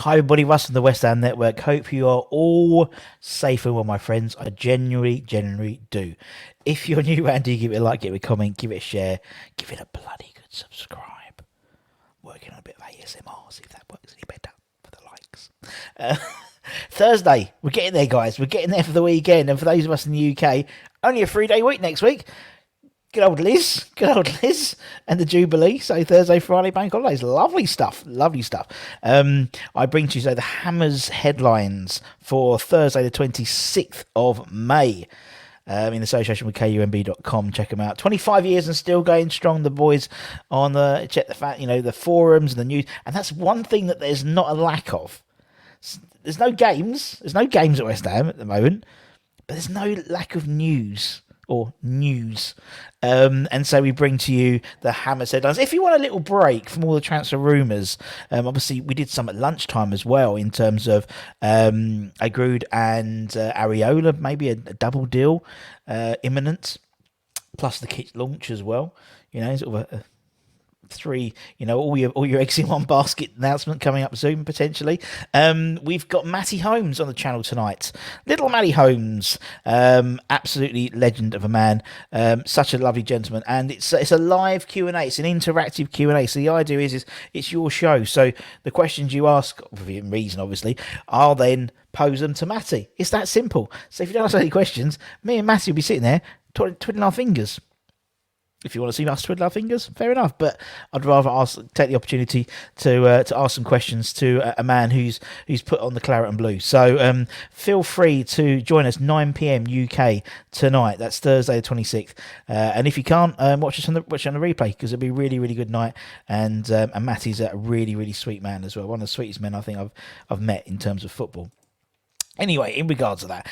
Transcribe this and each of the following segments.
Hi everybody, Russ from the West Ham Network. Hope you are all safe and well, my friends. I genuinely do. If you're new around here, give it a like, give it a comment, give it a share, give it a bloody good subscribe. Working on a bit of ASMR, see if that works any better for the likes. Thursday, we're getting there, guys. We're getting there for the weekend. And for those of us in the UK, only a 3-day week next week. Good old Liz, and the Jubilee. So Thursday, Friday, bank holidays. Lovely stuff. I bring to you the Hammers headlines for Thursday, the 26th of May. In association with KUMB.com. Check them out. 25 years and still going strong. The boys on check the fact, the forums and the news. And that's one thing that there's not a lack of. There's no games. There's no games at West Ham at the moment, but there's no lack of news. And so we bring to you the Hammers headlines. If you want a little break from all the transfer rumours, obviously we did some at lunchtime as well in terms of Agrud and Areola, maybe a double deal imminent, plus the kit launch as well. Sort of a three, all your eggs in one basket announcement coming up soon, potentially. We've got Matty Holmes on the channel tonight. Little Matty Holmes, absolutely legend of a man, such a lovely gentleman, and it's a live Q&A. It's an interactive Q&A. So the idea is it's your show. So the questions you ask, within reason, obviously, I'll then pose them to Matty. It's that simple. So if you don't ask any questions, me and Matty will be sitting there twiddling our fingers. If you want to see us twiddle our fingers, fair enough. But I'd rather take the opportunity to ask some questions to a man who's put on the claret and blue. So feel free to join us 9 p.m. UK tonight. That's Thursday the 26th. And if you can't, watch it on the replay, because it'll be a really, really good night. And Matty's a really, really sweet man as well. One of the sweetest men I think I've met in terms of football. Anyway, in regards to that,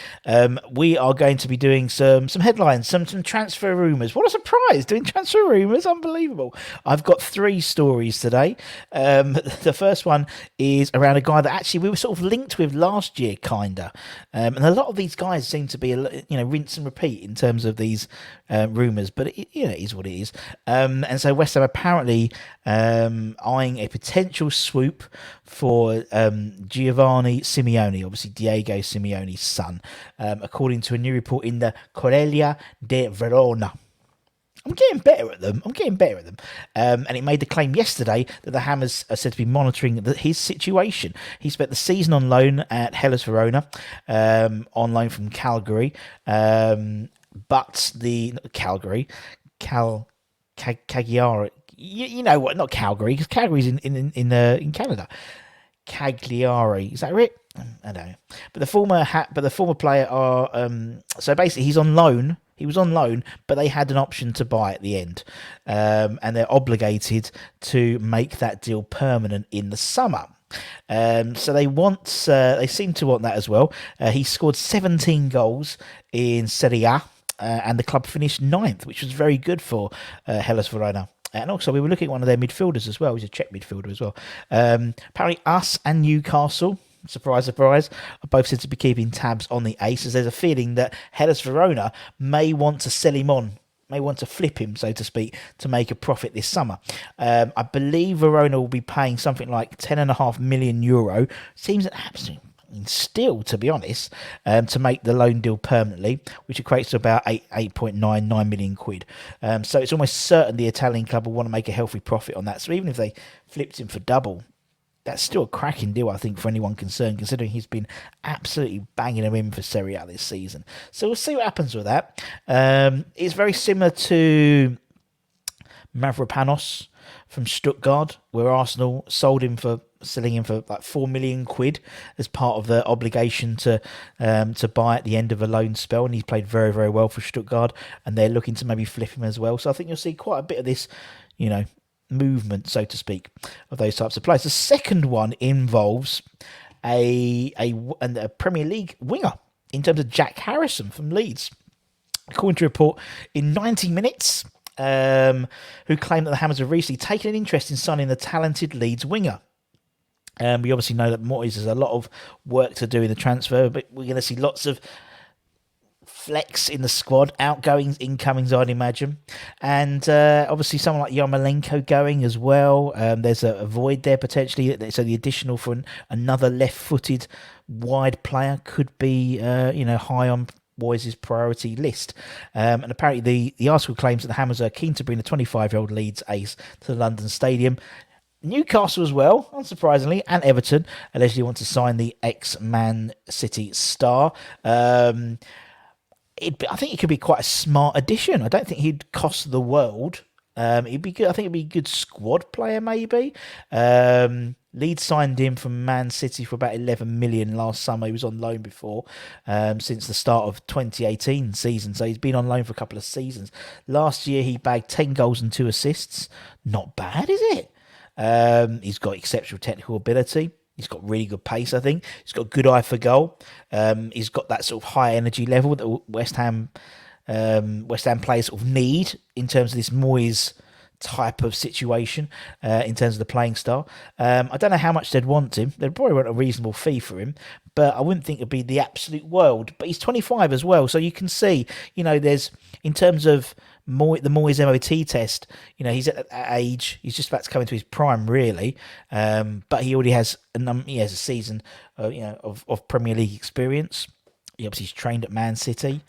we are going to be doing some headlines, some transfer rumours. What a surprise, doing transfer rumours, unbelievable. I've got 3 stories today. The first one is around a guy that actually we were sort of linked with last year, kinda. And a lot of these guys seem to be, rinse and repeat in terms of these rumours, but it is what it is. And so West Ham apparently eyeing a potential swoop for Giovanni Simeone, obviously Diego Simeone's son, according to a new report in the Corriere de Verona. I'm getting better at them. And it made the claim yesterday that the Hammers are said to be monitoring his situation. He spent the season on loan at Hellas Verona, on loan from Calgary, but the Cagliari. You know what? Not Calgary, because Calgary's in Canada. Cagliari, is that right? I don't know. But the former player are so basically he's on loan. He was on loan, but they had an option to buy at the end, and they're obligated to make that deal permanent in the summer. So they seem to want that as well. He scored 17 goals in Serie A, and the club finished 9th, which was very good for Hellas Verona. And also, we were looking at one of their midfielders as well. He's a Czech midfielder as well. Apparently, us and Newcastle, surprise, surprise, are both said to be keeping tabs on the ace, as there's a feeling that Hellas Verona may want to sell him on, may want to flip him, so to speak, to make a profit this summer. I believe Verona will be paying something like €10.5 million. Seems an absolute steal, to be honest, to make the loan deal permanently, which equates to about 8.99 million quid. So it's almost certain the Italian club will want to make a healthy profit on that. So even if they flipped him for double, that's still a cracking deal, I think, for anyone concerned, considering he's been absolutely banging them in for Serie A this season. So we'll see what happens with that. It's very similar to Mavropanos from Stuttgart, where Arsenal selling him for like 4 million quid as part of the obligation to buy at the end of a loan spell, and he's played very, very well for Stuttgart, and they're looking to maybe flip him as well. So I think you'll see quite a bit of this, movement, so to speak, of those types of players. The second one involves a Premier League winger in terms of Jack Harrison from Leeds. According to a report, in 90 minutes, who claimed that the Hammers have recently taken an interest in signing the talented Leeds winger. We obviously know that Moyes has a lot of work to do in the transfer, but we're going to see lots of flex in the squad, outgoings, incomings, I'd imagine, and obviously someone like Yarmolenko going as well. There's a void there potentially, so the additional for another left-footed wide player could be high on Moyes' priority list. And apparently the article claims that the Hammers are keen to bring the 25-year-old Leeds ace to the London Stadium. Newcastle as well, unsurprisingly, and Everton allegedly want to sign the ex-Man City star. I think it could be quite a smart addition. I don't think he'd cost the world. He'd be good. I think he'd be a good squad player, maybe. Leeds signed him from Man City for about 11 million last summer. He was on loan before, since the start of 2018 season. So he's been on loan for a couple of seasons. Last year he bagged 10 goals and 2 assists. Not bad, is it? He's got exceptional technical ability. He's got really good pace, I think. He's got good eye for goal. He's got that sort of high energy level that West Ham players sort of need in terms of this Moyes type of situation, in terms of the playing style. I don't know how much they'd want him. They'd probably want a reasonable fee for him, but I wouldn't think it'd be the absolute world. But he's 25 as well, so you can see, there's, in terms of the Moyes MOT test, he's at that age. He's just about to come into his prime, really. But he already has a season, of Premier League experience. He obviously he's trained at Man City.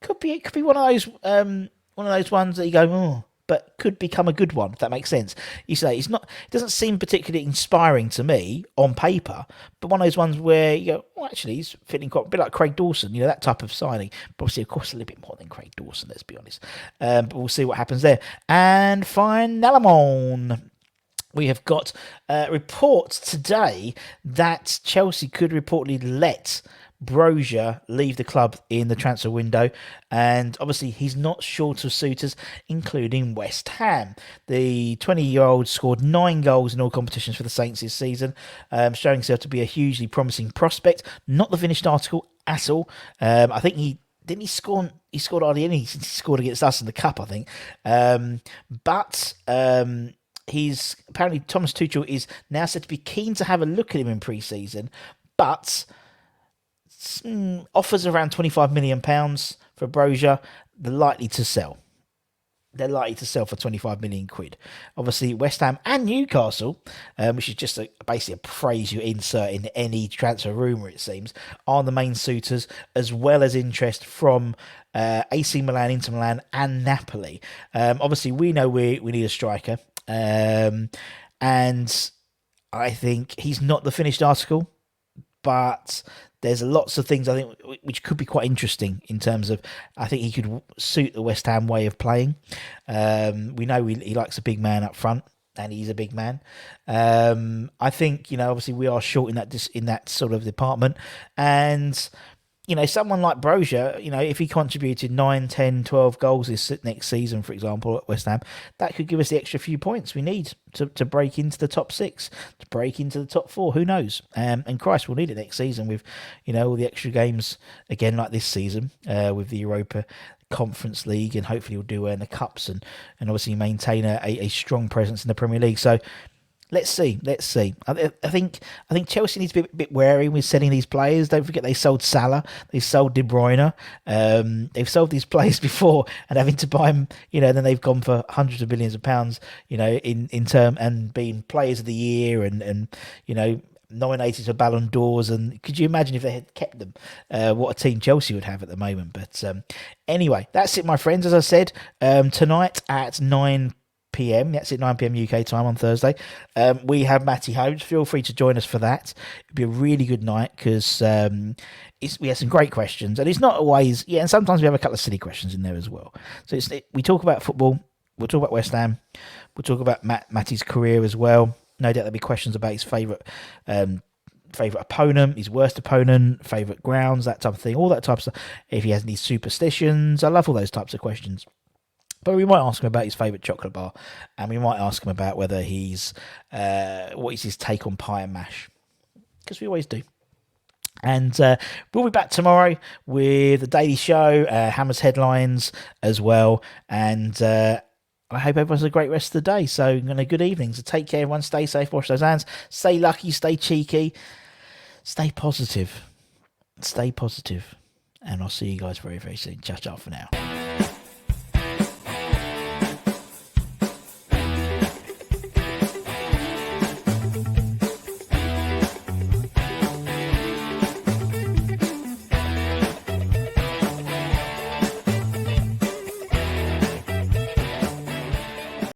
Could be one of those ones that you go, oh, but could become a good one, if that makes sense. You say it doesn't seem particularly inspiring to me on paper, but one of those ones where you go, well, actually, he's feeling quite a bit like Craig Dawson, that type of signing. But obviously, of course, a little bit more than Craig Dawson, let's be honest. But we'll see what happens there. And finally, we have got reports today that Chelsea could reportedly let Broja leave the club in the transfer window, and obviously he's not short of suitors, including West Ham. The 20-year-old scored 9 goals in all competitions for the Saints this season, showing himself to be a hugely promising prospect. Not the finished article at all. I think he scored hardly any since he scored against us in the cup, I think. But he's apparently, Thomas Tuchel is now said to be keen to have a look at him in pre-season, but offers around £25 million for Broja. They're likely to sell. They're likely to sell for 25 million quid. Obviously, West Ham and Newcastle, which is just basically a phrase you insert in any transfer rumour, it seems, are the main suitors, as well as interest from AC Milan, Inter Milan, and Napoli. Obviously, we know we need a striker, and I think he's not the finished article, but there's lots of things I think which could be quite interesting in terms of, I think he could suit the West Ham way of playing. We know he likes a big man up front, and he's a big man. I think, obviously we are short in that sort of department, and someone like Broja, if he contributed 9, 10, 12 goals this next season, for example, at West Ham, that could give us the extra few points we need to break into the top 6, to break into the top 4. Who knows? And Christ, we'll need it next season with, all the extra games again like this season, with the Europa Conference League, and hopefully we'll do in the Cups, and obviously maintain a strong presence in the Premier League. So, Let's see. I think Chelsea needs to be a bit wary with selling these players. Don't forget they sold Salah, they sold De Bruyne. They've sold these players before, and having to buy them, then they've gone for hundreds of millions of pounds, in term, and being players of the year, and nominated for Ballon d'Ors. And could you imagine if they had kept them, what a team Chelsea would have at the moment? But anyway, that's it, my friends. As I said, tonight at 9 p.m. That's it, 9 p.m. UK time on Thursday. We have Matty Holmes. Feel free to join us for that. It'll be a really good night because we have some great questions, and it's not always, and sometimes we have a couple of silly questions in there as well. So we talk about football. We'll talk about West Ham. We'll talk about Matty's career as well. No doubt there'll be questions about his favourite opponent, his worst opponent, favourite grounds, that type of thing, all that type of stuff. If he has any superstitions, I love all those types of questions. But we might ask him about his favourite chocolate bar, and we might ask him about whether what is his take on pie and mash, because we always do. And we'll be back tomorrow with the Daily Show, Hammers headlines as well. And I hope everyone has a great rest of the day. So, good evening. So take care, everyone. Stay safe, wash those hands, stay lucky, stay cheeky, stay positive. Stay positive. and I'll see you guys very, very soon. Ciao, ciao for now.